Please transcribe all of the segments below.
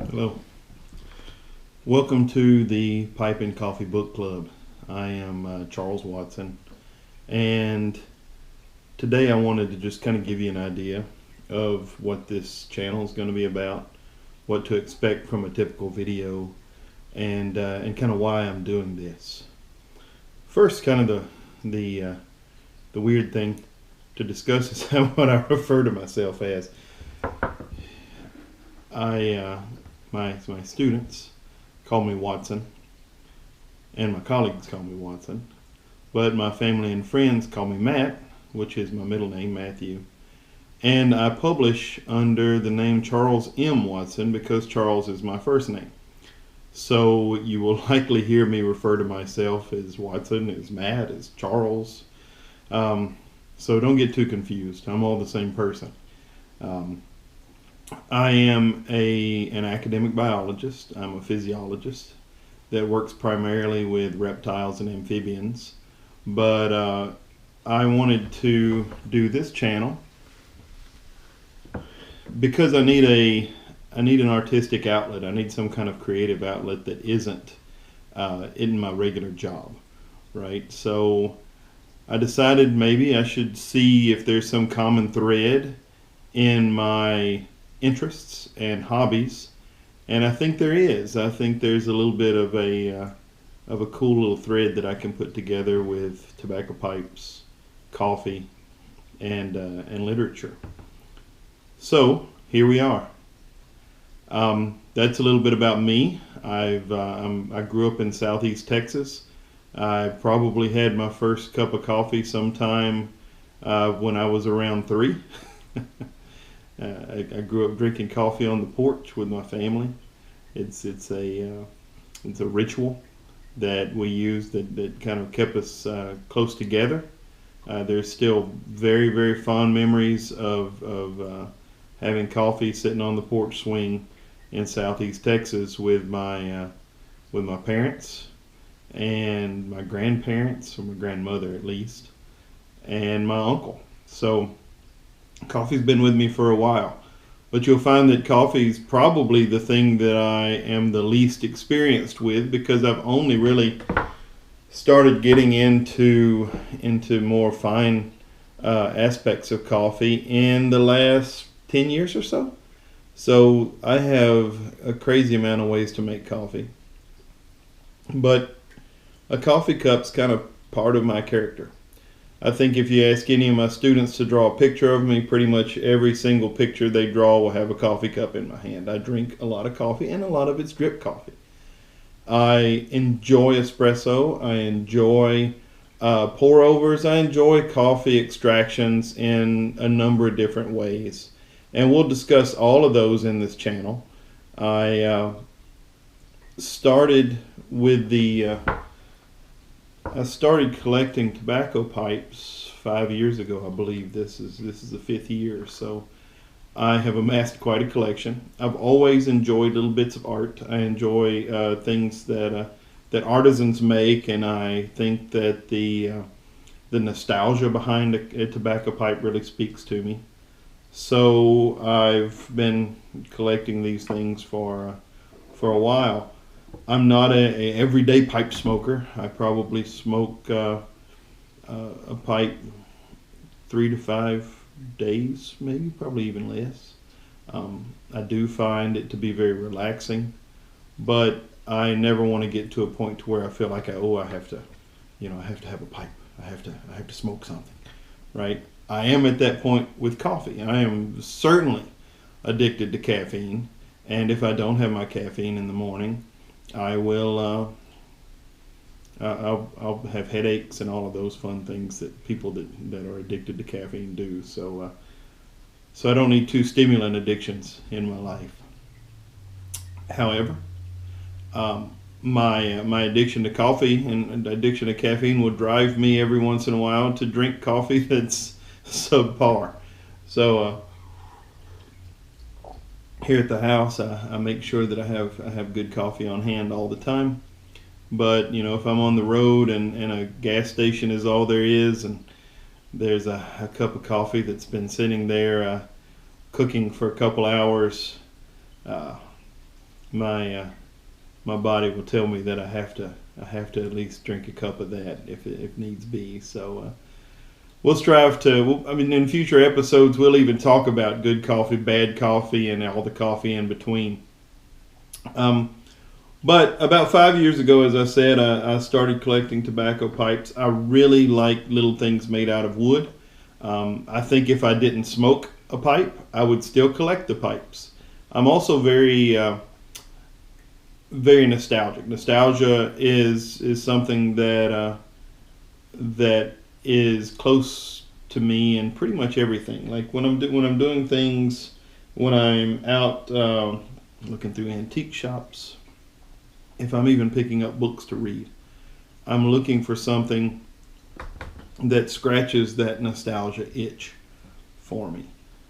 Hello. Welcome to the Pipe and Coffee Book Club. I am Charles Watson, and today I wanted to just kind of give you an idea of what this channel is going to be about, what to expect from a typical video, and kind of why I'm doing this. First, kind of the weird thing to discuss is what I refer to myself as. My students call me Watson, and my colleagues call me Watson, but my family and friends call me Matt, which is my middle name, Matthew. And I publish under the name Charles M. Watson because Charles is my first name. So you will likely hear me refer to myself as Watson, as Matt, as Charles. So don't get too confused. I'm all the same person. I am an academic biologist. I'm a physiologist that works primarily with reptiles and amphibians. But I wanted to do this channel because I need an artistic outlet. I need some kind of creative outlet that isn't in my regular job, right? So I decided maybe I should see if there's some common thread in my interests and hobbies, and I think there is. I think there's a little bit of a cool little thread that I can put together with tobacco pipes, coffee, and literature. So here we are. That's a little bit about me. I grew up in Southeast Texas. I probably had my first cup of coffee sometime when I was around 3. I grew up drinking coffee on the porch with my family. It's a ritual that we use that kind of kept us close together. There's still very, very fond memories of having coffee sitting on the porch swing in Southeast Texas with my parents and my grandparents, or my grandmother at least, and my uncle. So coffee's been with me for a while, but you'll find that coffee is probably the thing that I am the least experienced with, because I've only really started getting into more fine aspects of coffee in the last 10 years or so. So I have a crazy amount of ways to make coffee, but a coffee cup's kind of part of my character. I think if you ask any of my students to draw a picture of me, pretty much every single picture they draw will have a coffee cup in my hand. I drink a lot of coffee, and a lot of it's drip coffee. I enjoy espresso. I enjoy pour-overs. I enjoy coffee extractions in a number of different ways. And we'll discuss all of those in this channel. I started collecting tobacco pipes 5 years ago. I believe this is the 5th year. So I have amassed quite a collection. I've always enjoyed little bits of art. I enjoy things that artisans make, and I think that the nostalgia behind a tobacco pipe really speaks to me. So I've been collecting these things for a while. I'm not a everyday pipe smoker. I probably smoke a pipe 3 to 5 days, maybe, probably even less. I do find it to be very relaxing, but I never want to get to a point to where I feel like I have to have a pipe. I have to smoke something, right? I am at that point with coffee. I am certainly addicted to caffeine, and if I don't have my caffeine in the morning, I will. I'll have headaches and all of those fun things that people that are addicted to caffeine do. So I don't need 2 stimulant addictions in my life. However, my addiction to coffee and addiction to caffeine will drive me every once in a while to drink coffee that's subpar. So here at the house, I make sure that I have good coffee on hand all the time. But if I'm on the road and a gas station is all there is, and there's a cup of coffee that's been sitting there cooking for a couple hours, my body will tell me that I have to at least drink a cup of that if needs be. So we'll strive to. I mean, in future episodes, we'll even talk about good coffee, bad coffee, and all the coffee in between. But about 5 years ago, as I said, I started collecting tobacco pipes. I really like little things made out of wood. I think if I didn't smoke a pipe, I would still collect the pipes. I'm also very nostalgic. Nostalgia is something that is close to me in pretty much everything. Like when I'm doing things, when I'm out looking through antique shops, if I'm even picking up books to read, I'm looking for something that scratches that nostalgia itch for me.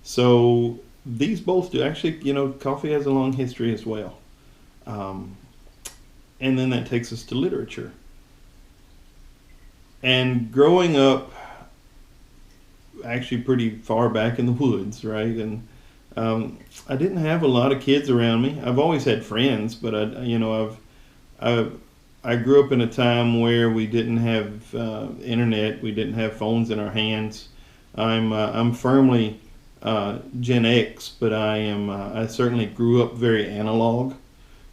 So these both do. Actually, coffee has a long history as well. And then that takes us to literature. And growing up, actually pretty far back in the woods, right? And I didn't have a lot of kids around me. I've always had friends, but I grew up in a time where we didn't have internet, we didn't have phones in our hands. I'm firmly Gen X, but I certainly grew up very analog.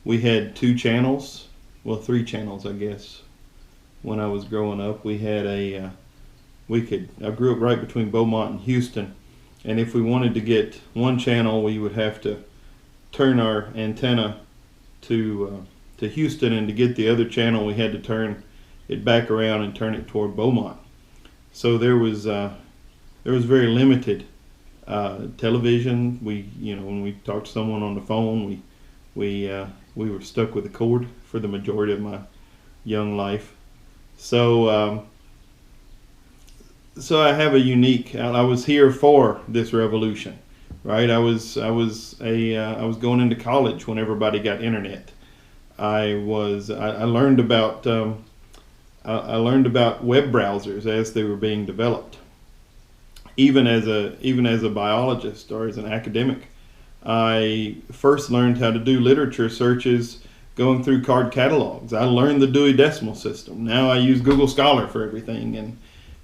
We had 2 channels, well 3 channels I guess. When I was growing up, we had I grew up right between Beaumont and Houston, and if we wanted to get one channel, we would have to turn our antenna to Houston, and to get the other channel, we had to turn it back around and turn it toward Beaumont. So there was very limited television. When we talked to someone on the phone, we were stuck with a cord for the majority of my young life. So I have a unique. I was here for this revolution, right? I was going into college when everybody got internet. I learned about web browsers as they were being developed. Even as a biologist or as an academic, I first learned how to do literature searches going through card catalogs. I learned the Dewey Decimal System. Now I use Google Scholar for everything,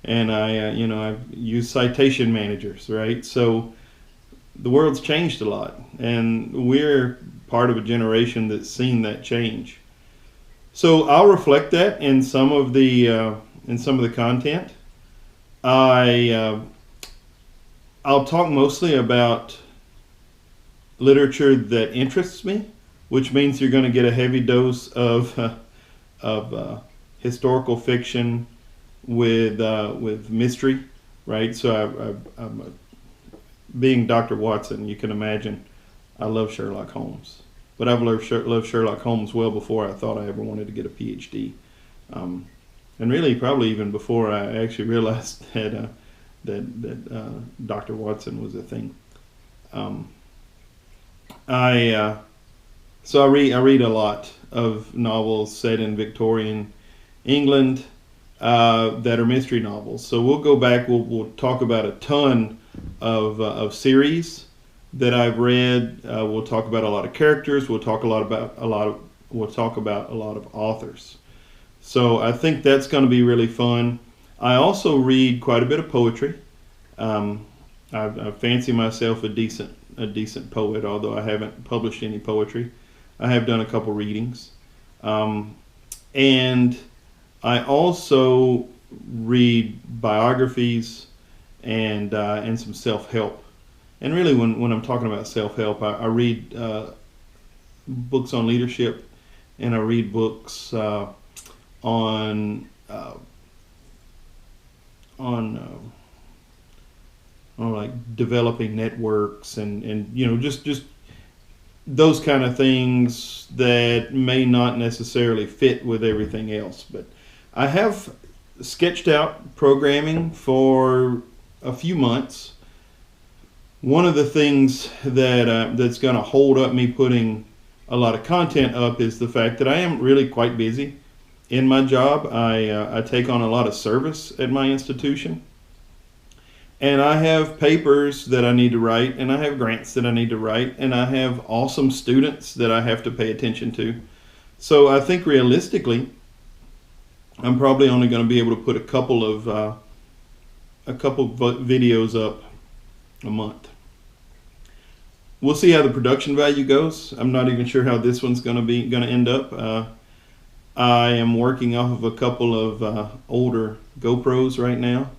and I use citation managers, right? So the world's changed a lot, and we're part of a generation that's seen that change. So I'll reflect that in some of the content. I'll talk mostly about literature that interests me, which means you're going to get a heavy dose of historical fiction with mystery, right? So being Dr. Watson, you can imagine I love Sherlock Holmes, but I've loved Sherlock Holmes well before I thought I ever wanted to get a PhD, and really probably even before I actually realized that Dr. Watson was a thing. I read a lot of novels set in Victorian England that are mystery novels. So we'll go back. We'll talk about a ton of series that I've read. We'll talk about a lot of characters. We'll talk about a lot of authors. So I think that's going to be really fun. I also read quite a bit of poetry. I fancy myself a decent poet, although I haven't published any poetry. I have done a couple readings, and I also read biographies and some self-help. And really, when I'm talking about self-help, I read books on leadership, and I read books on like developing networks and just those kind of things that may not necessarily fit with everything else. But I have sketched out programming for a few months. One of the things that's going to hold up me putting a lot of content up is the fact that I am really quite busy in my job. I take on a lot of service at my institution, And I have papers that I need to write, and I have grants that I need to write, and I have awesome students that I have to pay attention to. So I think realistically, I'm probably only going to be able to put a couple videos up a month. We'll see how the production value goes. I'm not even sure how this one's going to end up. I am working off of a couple of older GoPros right now.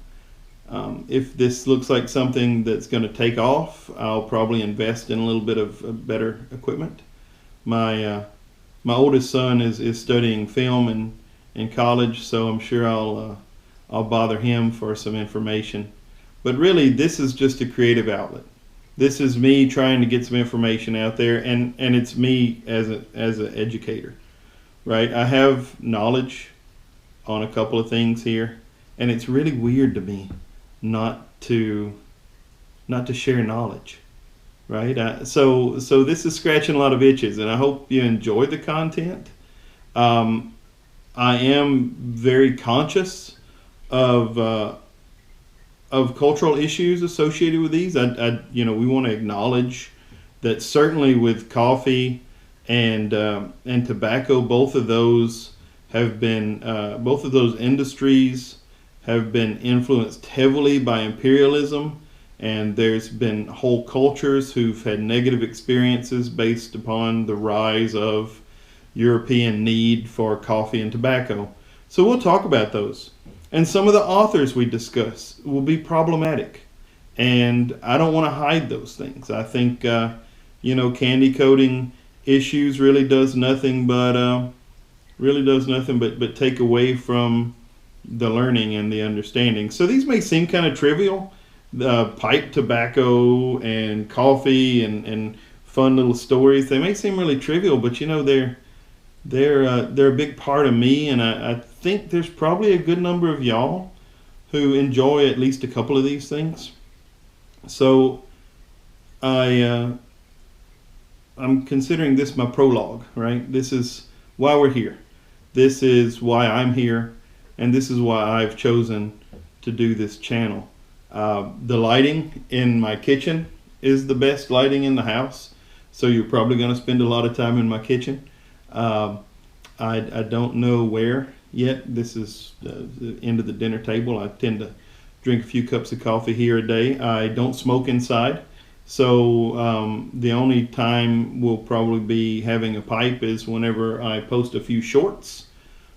If this looks like something that's going to take off, I'll probably invest in a little bit of better equipment. My oldest son is studying film in college, so I'm sure I'll bother him for some information. But really, this is just a creative outlet. This is me trying to get some information out there, and it's me as an educator, right? I have knowledge on a couple of things here, and it's really weird to me not to share knowledge, right? So this is scratching a lot of itches, and I hope you enjoy the content. I am very conscious of cultural issues associated with these. We want to acknowledge that certainly with coffee and tobacco, both of those industries have been influenced heavily by imperialism, and there's been whole cultures who've had negative experiences based upon the rise of European need for coffee and tobacco. So we'll talk about those. And some of the authors we discuss will be problematic, and I don't want to hide those things. I think candy coating issues really does nothing but take away from the learning and the understanding. So these may seem kind of trivial, pipe tobacco and coffee and fun little stories. They may seem really trivial, but they're a big part of me, and I think there's probably a good number of y'all who enjoy at least a couple of these things. So I'm considering this my prologue, right? This is why we're here. This is why I'm here, and this is why I've chosen to do this channel. The lighting in my kitchen is the best lighting in the house, so you're probably going to spend a lot of time in my kitchen. I don't know where yet. This is the end of the dinner table. I tend to drink a few cups of coffee here a day. I don't smoke inside, so the only time we'll probably be having a pipe is whenever I post a few shorts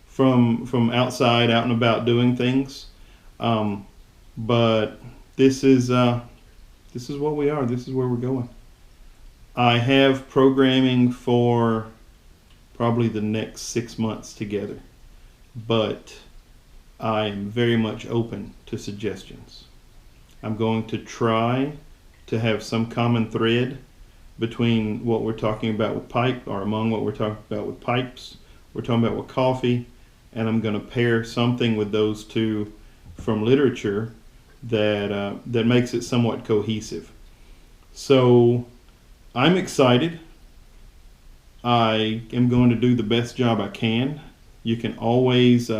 from outside, out and about doing things. But this is what we are. This is where we're going. I have programming for probably the next 6 months together, but I am very much open to suggestions. I'm going to try to have some common thread between what we're talking about with pipe, or among what we're talking about with pipes, we're talking about with coffee, and I'm going to pair something with those two from literature that makes it somewhat cohesive. So I'm excited. I am going to do the best job I can. You can always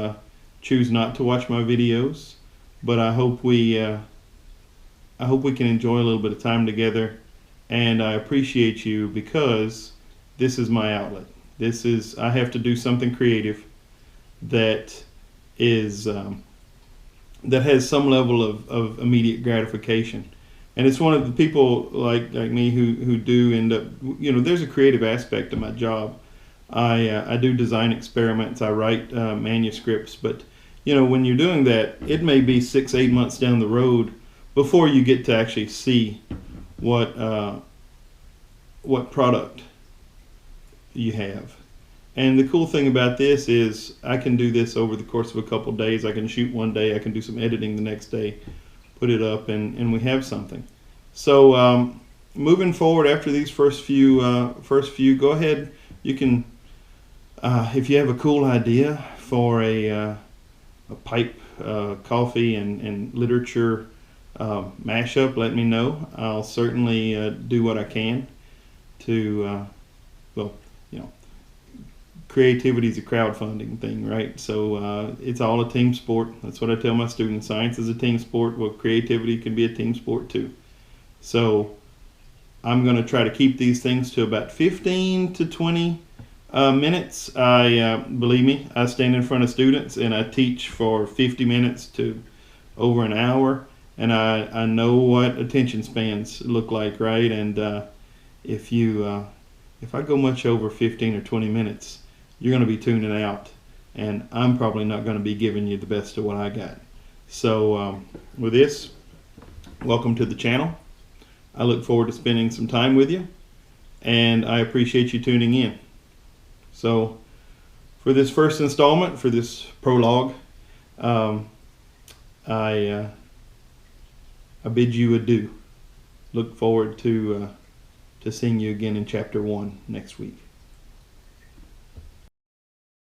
choose not to watch my videos, but I hope we can enjoy a little bit of time together, and I appreciate you, because this is my outlet. I have to do something creative that has some level of immediate gratification. And it's one of the people like me who do end up, there's a creative aspect to my job. I do design experiments, I write manuscripts, but when you're doing that, it may be 6-8 months down the road before you get to actually see what product you have. And the cool thing about this is I can do this over the course of a couple of days. I can shoot one day, I can do some editing the next day, put it up, and we have something. So moving forward after these first few, go ahead. You can, if you have a cool idea for a pipe, coffee, and literature mashup, let me know. I'll certainly do what I can to, creativity is a crowdfunding thing, right? So it's all a team sport. That's what I tell my students. Science is a team sport. Well, creativity can be a team sport too. So I'm going to try to keep these things to about 15 to 20 minutes. Believe me, I stand in front of students and I teach for 50 minutes to over an hour, and I know what attention spans look like, right? And if I go much over 15 or 20 minutes, you're going to be tuning out, and I'm probably not going to be giving you the best of what I got. So with this, welcome to the channel. I look forward to spending some time with you, and I appreciate you tuning in. So for this first installment, for this prologue, I bid you adieu. Look forward to seeing you again in chapter 1 next week.